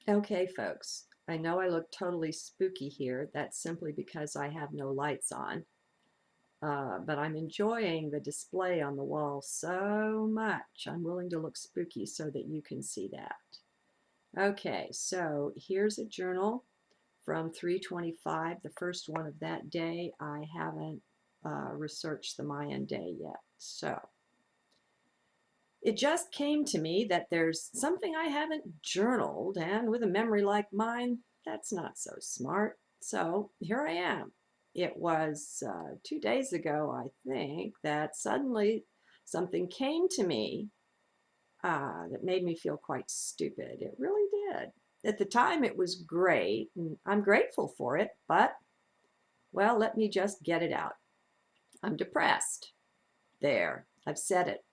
Okay, folks, I know I look totally spooky here. That's simply because I have no lights on. But I'm enjoying the display on the wall so much. I'm willing to look spooky so that you can see that. Okay, so here's a journal from 325, the first one of that day. I haven't researched the Mayan day yet. So it just came to me that there's something I haven't journaled, and with a memory like mine, that's not so smart. So here I am. It was 2 days ago, I think, that suddenly something came to me that made me feel quite stupid. It really did. At the time, it was great, and I'm grateful for it, but, well, let me just get it out. I'm depressed. There, I've said it.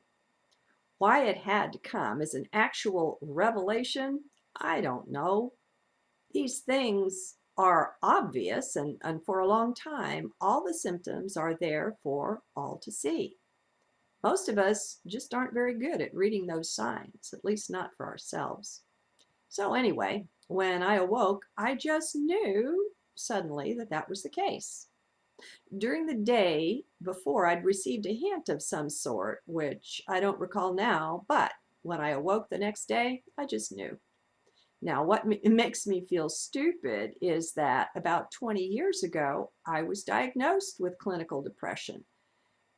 Why it had to come as an actual revelation, I don't know. These things are obvious, and for a long time, all the symptoms are there for all to see. Most of us just aren't very good at reading those signs, at least not for ourselves. So, anyway, when I awoke, I just knew suddenly that that was the case. During the day before, I'd received a hint of some sort, which I don't recall now, but when I awoke the next day, I just knew. Now, what makes me feel stupid is that about 20 years ago, I was diagnosed with clinical depression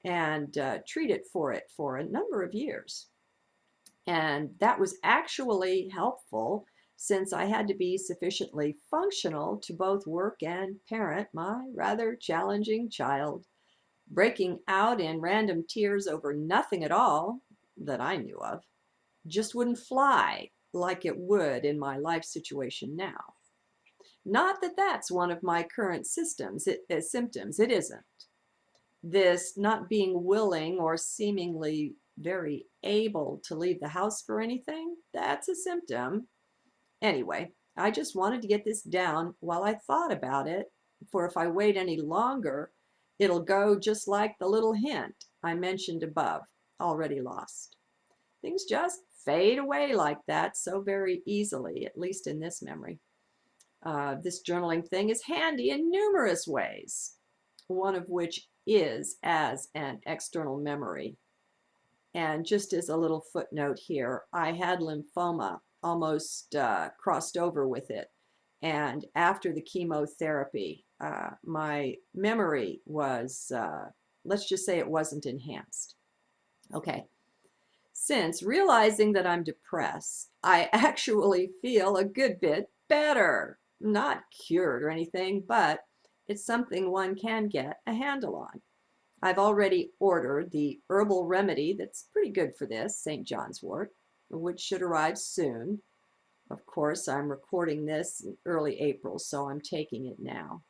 and treated for it for a number of years. And that was actually helpful since I had to be sufficiently functional to both work and parent my rather challenging child. Breaking out in random tears over nothing at all that I knew of just wouldn't fly like it would in my life situation now. Not that that's one of my current symptoms. It isn't. This not being willing or seemingly very able to leave the house for anything, that's a symptom. Anyway, I just wanted to get this down while I thought about it, for if I wait any longer, it'll go just like the little hint I mentioned above, already lost. Things just fade away like that so very easily, at least in this memory. This journaling thing is handy in numerous ways, one of which is as an external memory. And just as a little footnote here, I had lymphoma, almost crossed over with it. And after the chemotherapy, my memory was, let's just say it wasn't enhanced. Okay. Since realizing that I'm depressed, I actually feel a good bit better. Not cured or anything, but it's something one can get a handle on. I've already ordered the herbal remedy that's pretty good for this, St. John's wort, which should arrive soon. Of course, I'm recording this in early April, so I'm taking it now.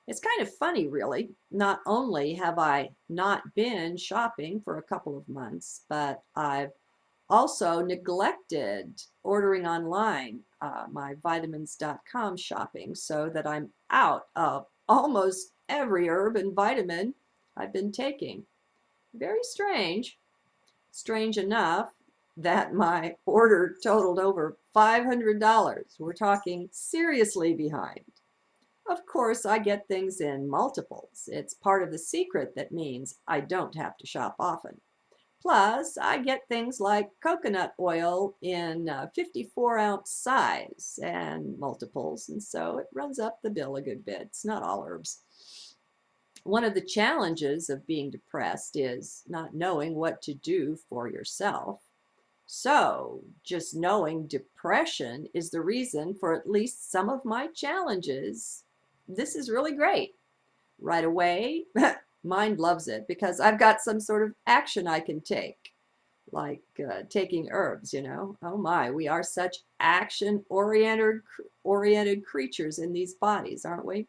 It's kind of funny, really. Not only have I not been shopping for a couple of months, but I've also neglected ordering online my vitamins.com shopping so that I'm out of almost every herb and vitamin I've been taking. Very strange. Strange enough that my order totaled over $500. We're talking seriously behind. Of course, I get things in multiples. It's part of the secret that means I don't have to shop often. Plus, I get things like coconut oil in 54-ounce size and multiples, and so it runs up the bill a good bit. It's not all herbs. One of the challenges of being depressed is not knowing what to do for yourself. So, just knowing depression is the reason for at least some of my challenges. This is really great. Right away, mind loves it because I've got some sort of action I can take, like taking herbs. Oh my, we are such action-oriented creatures in these bodies, aren't we?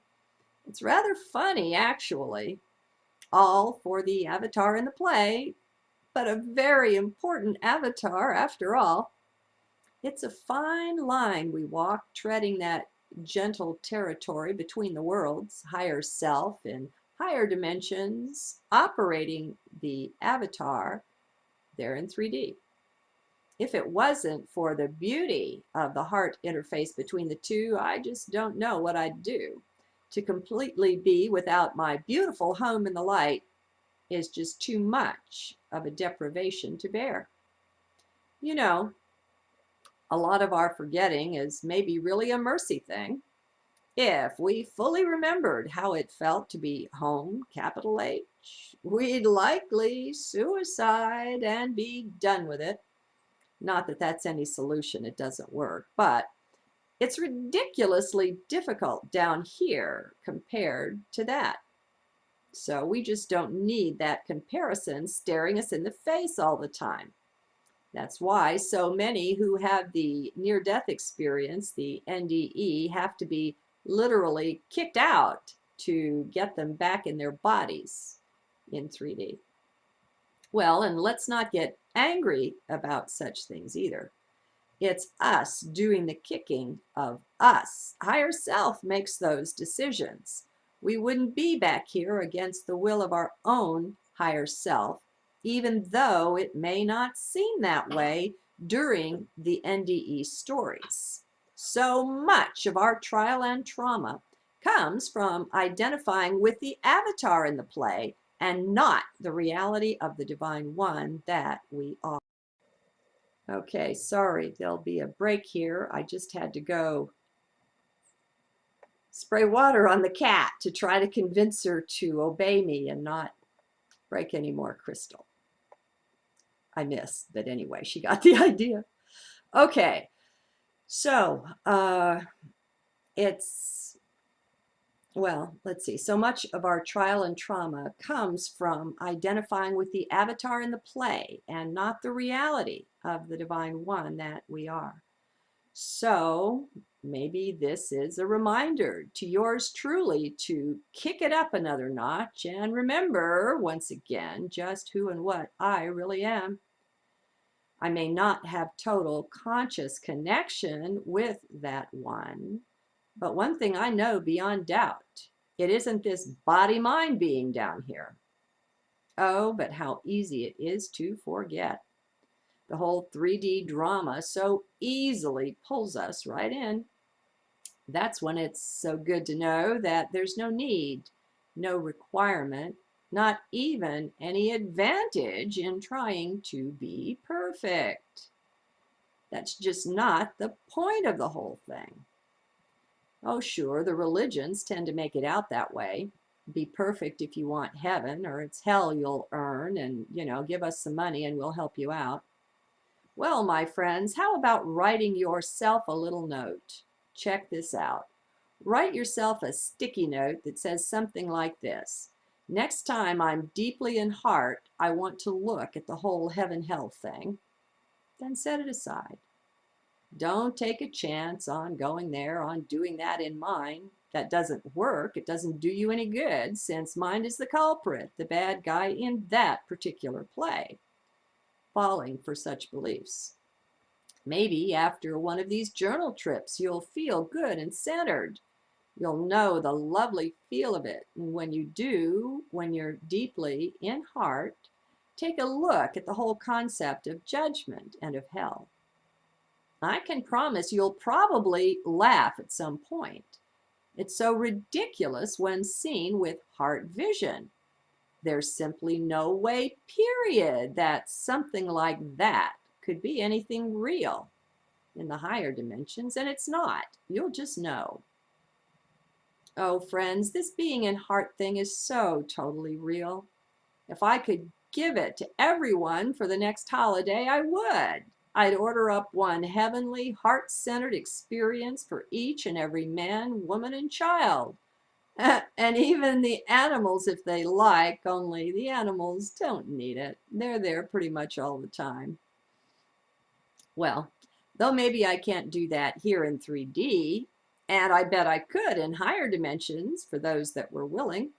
It's rather funny, actually, all for the avatar in the play, but a very important avatar after all. It's a fine line we walk, treading that gentle territory between the worlds, higher self and higher dimensions, operating the avatar there in 3D. If it wasn't for the beauty of the heart interface between the two, I just don't know what I'd do. To completely be without my beautiful home in the light is just too much of a deprivation to bear. You know, a lot of our forgetting is maybe really a mercy thing. If we fully remembered how it felt to be home, capital H, we'd likely suicide and be done with it. Not that that's any solution, it doesn't work, but it's ridiculously difficult down here compared to that. So we just don't need that comparison staring us in the face all the time. That's why so many who have the near-death experience, the NDE, have to be literally kicked out to get them back in their bodies in 3D. Well, and let's not get angry about such things either. It's us doing the kicking of us. Higher self makes those decisions. We wouldn't be back here against the will of our own higher self, even though it may not seem that way during the NDE stories. So much of our trial and trauma comes from identifying with the avatar in the play and not the reality of the Divine One that we are. Okay, sorry, there'll be a break here. I just had to go spray water on the cat to try to convince her to obey me and not break any more crystal. I missed, but anyway, she got the idea. Okay, so well, let's see. So much of our trial and trauma comes from identifying with the avatar in the play and not the reality of the Divine One that we are. So maybe this is a reminder to yours truly to kick it up another notch and remember once again just who and what I really am. I may not have total conscious connection with that one, but one thing I know beyond doubt, it isn't this body-mind being down here. Oh, but how easy it is to forget. The whole 3D drama so easily pulls us right in. That's when it's so good to know that there's no need, no requirement, not even any advantage in trying to be perfect. That's just not the point of the whole thing. Oh, sure, the religions tend to make it out that way. Be perfect if you want heaven, or it's hell you'll earn, and, give us some money and we'll help you out. Well, my friends, how about writing yourself a little note? Check this out. Write yourself a sticky note that says something like this. Next time I'm deeply in heart, I want to look at the whole heaven-hell thing. Then set it aside. Don't take a chance on going there, on doing that in mind. That doesn't work. It doesn't do you any good, since mind is the culprit, the bad guy in that particular play, falling for such beliefs. Maybe after one of these journal trips, you'll feel good and centered. You'll know the lovely feel of it. And when you do, when you're deeply in heart, take a look at the whole concept of judgment and of hell. I can promise you'll probably laugh at some point. It's so ridiculous when seen with heart vision. There's simply no way, period, that something like that could be anything real in the higher dimensions, and it's not. You'll just know. Oh, friends, this being in heart thing is so totally real. If I could give it to everyone for the next holiday, I would. I'd order up one heavenly, heart-centered experience for each and every man, woman, and child. And even the animals if they like, only the animals don't need it. They're there pretty much all the time. Well, though maybe I can't do that here in 3D, and I bet I could in higher dimensions for those that were willing,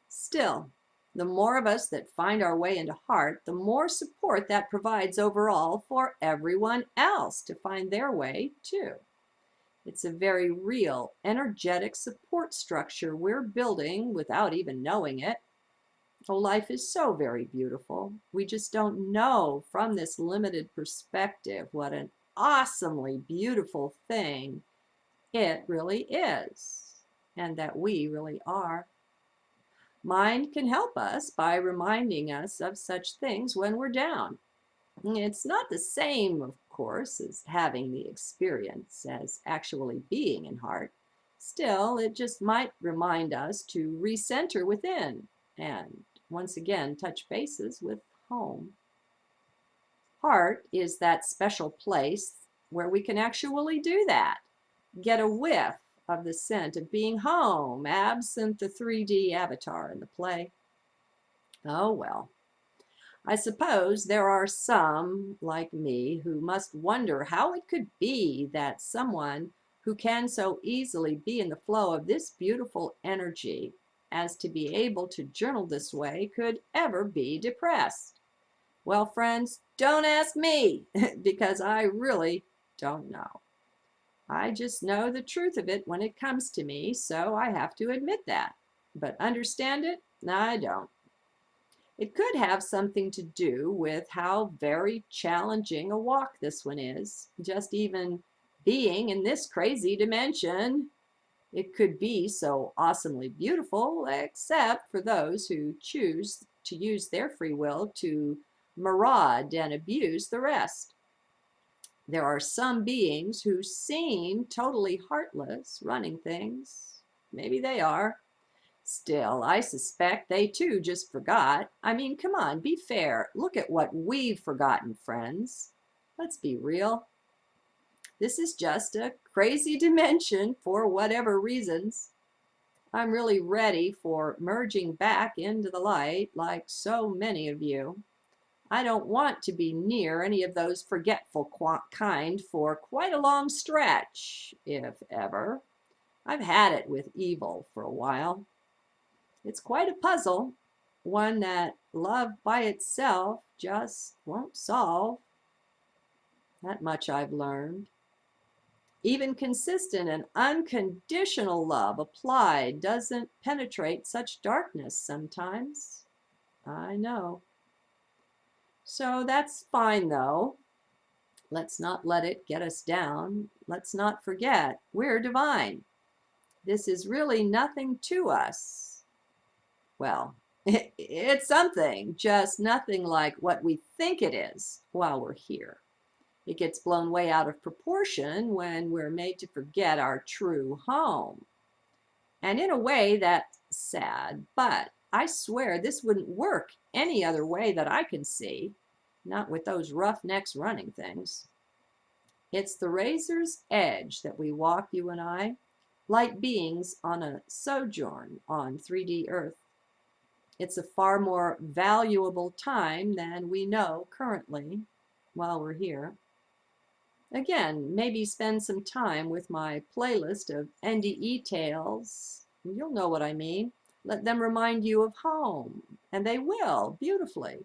still, the more of us that find our way into heart, the more support that provides overall for everyone else to find their way too. It's a very real, energetic support structure we're building without even knowing it. Oh, life is so very beautiful. We just don't know from this limited perspective what an awesomely beautiful thing it really is, and that we really are. Mind can help us by reminding us of such things when we're down. It's not the same, of course, as having the experience as actually being in heart. Still, it just might remind us to recenter within and once again touch bases with home. Heart is that special place where we can actually do that. Get a whiff of the scent of being home, absent the 3D avatar in the play. Oh well. I suppose there are some, like me, who must wonder how it could be that someone who can so easily be in the flow of this beautiful energy as to be able to journal this way could ever be depressed. Well, friends, don't ask me because I really don't know. I just know the truth of it when it comes to me, so I have to admit that. But understand it? I don't. It could have something to do with how very challenging a walk this one is. Just even being in this crazy dimension, it could be so awesomely beautiful, except for those who choose to use their free will to maraud and abuse the rest. There are some beings who seem totally heartless running things. Maybe they are. Still, I suspect they too just forgot. I mean, come on, be fair. Look at what we've forgotten, friends. Let's be real. This is just a crazy dimension for whatever reasons. I'm really ready for merging back into the light like so many of you. I don't want to be near any of those forgetful kind for quite a long stretch, if ever. I've had it with evil for a while. It's quite a puzzle, one that love by itself just won't solve. That much I've learned. Even consistent and unconditional love applied doesn't penetrate such darkness sometimes. I know. So that's fine though. Let's not let it get us down. Let's not forget we're divine. This is really nothing to us. Well, it's something, just nothing like what we think it is while we're here. It gets blown way out of proportion when we're made to forget our true home. And in a way, that's sad, but I swear this wouldn't work any other way that I can see, not with those roughnecks running things. It's the razor's edge that we walk, you and I, like beings on a sojourn on 3D Earth. It's a far more valuable time than we know currently while we're here. Again, maybe spend some time with my playlist of NDE tales. You'll know what I mean. Let them remind you of home, and they will, beautifully.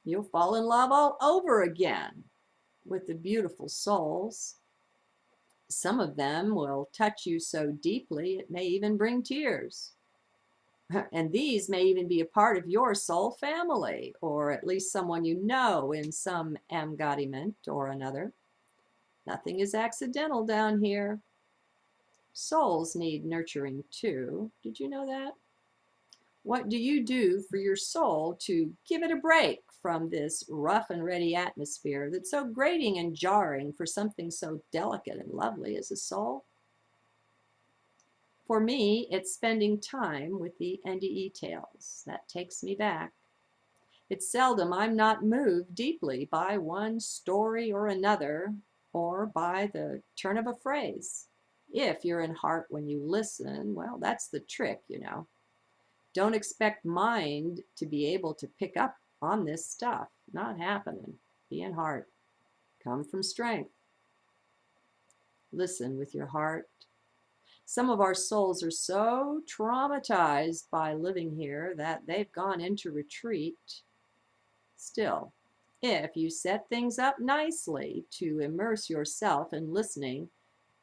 You'll fall in love all over again with the beautiful souls. Some of them will touch you so deeply it may even bring tears. And these may even be a part of your soul family, or at least someone you know in some embodiment or another. Nothing is accidental down here. Souls need nurturing too. Did you know that? What do you do for your soul to give it a break from this rough and ready atmosphere that's so grating and jarring for something so delicate and lovely as a soul? For me, it's spending time with the NDE tales. That takes me back. It's seldom I'm not moved deeply by one story or another, or by the turn of a phrase. If you're in heart when you listen, well, that's the trick, you know. Don't expect mind to be able to pick up on this stuff. Not happening. Be in heart. Come from strength. Listen with your heart. Some of our souls are so traumatized by living here that they've gone into retreat. Still, if you set things up nicely to immerse yourself in listening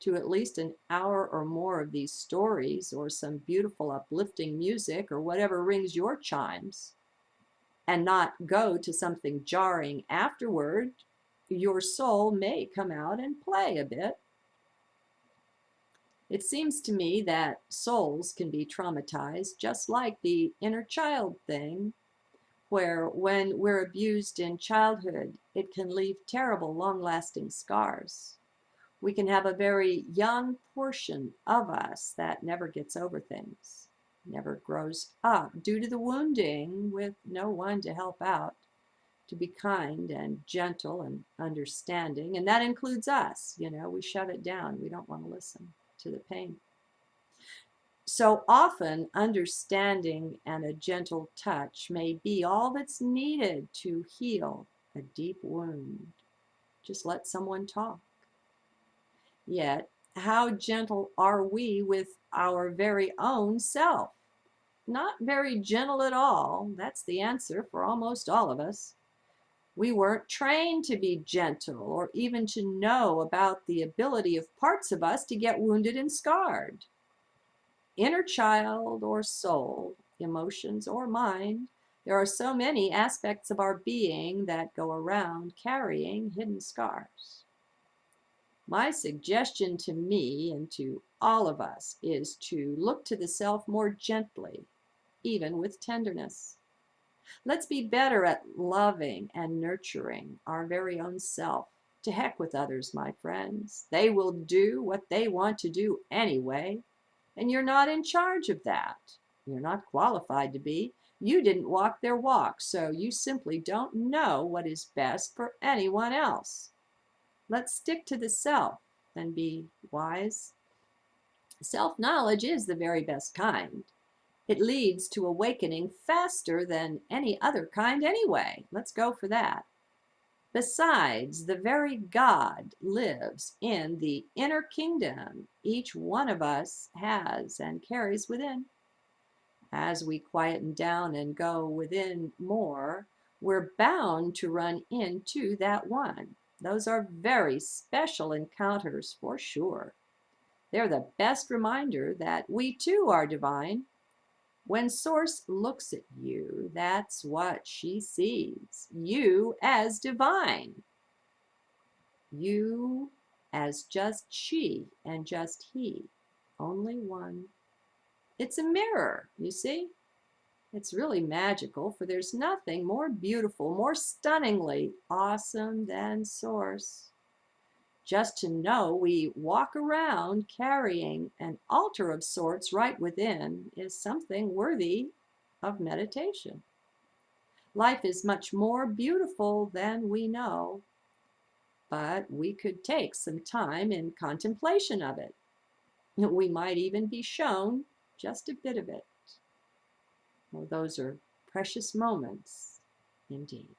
to at least an hour or more of these stories, or some beautiful uplifting music, or whatever rings your chimes, and not go to something jarring afterward, your soul may come out and play a bit. It seems to me that souls can be traumatized just like the inner child thing, where when we're abused in childhood, it can leave terrible, long-lasting scars. We can have a very young portion of us that never gets over things, never grows up due to the wounding with no one to help out, to be kind and gentle and understanding. And that includes us. We shut it down. We don't want to listen to the pain. So often, understanding and a gentle touch may be all that's needed to heal a deep wound. Just let someone talk. Yet, how gentle are we with our very own self? Not very gentle at all. That's the answer for almost all of us. We weren't trained to be gentle or even to know about the ability of parts of us to get wounded and scarred. Inner child or soul, emotions or mind, there are so many aspects of our being that go around carrying hidden scars. My suggestion to me and to all of us is to look to the self more gently, even with tenderness. Let's be better at loving and nurturing our very own self. To heck with others, my friends. They will do what they want to do anyway, and you're not in charge of that. You're not qualified to be. You didn't walk their walk, so you simply don't know what is best for anyone else. Let's stick to the self and be wise. Self-knowledge is the very best kind. It leads to awakening faster than any other kind anyway. Let's go for that. Besides, the very God lives in the inner kingdom each one of us has and carries within. As we quieten down and go within more, we're bound to run into that one. Those are very special encounters for sure. They're the best reminder that we too are divine. When Source looks at you, that's what she sees. You as divine. You as just she and just he. Only one. It's a mirror, you see? It's really magical, for there's nothing more beautiful, more stunningly awesome than Source. Just to know we walk around carrying an altar of sorts right within is something worthy of meditation. Life is much more beautiful than we know, but we could take some time in contemplation of it. We might even be shown just a bit of it. Well, those are precious moments indeed.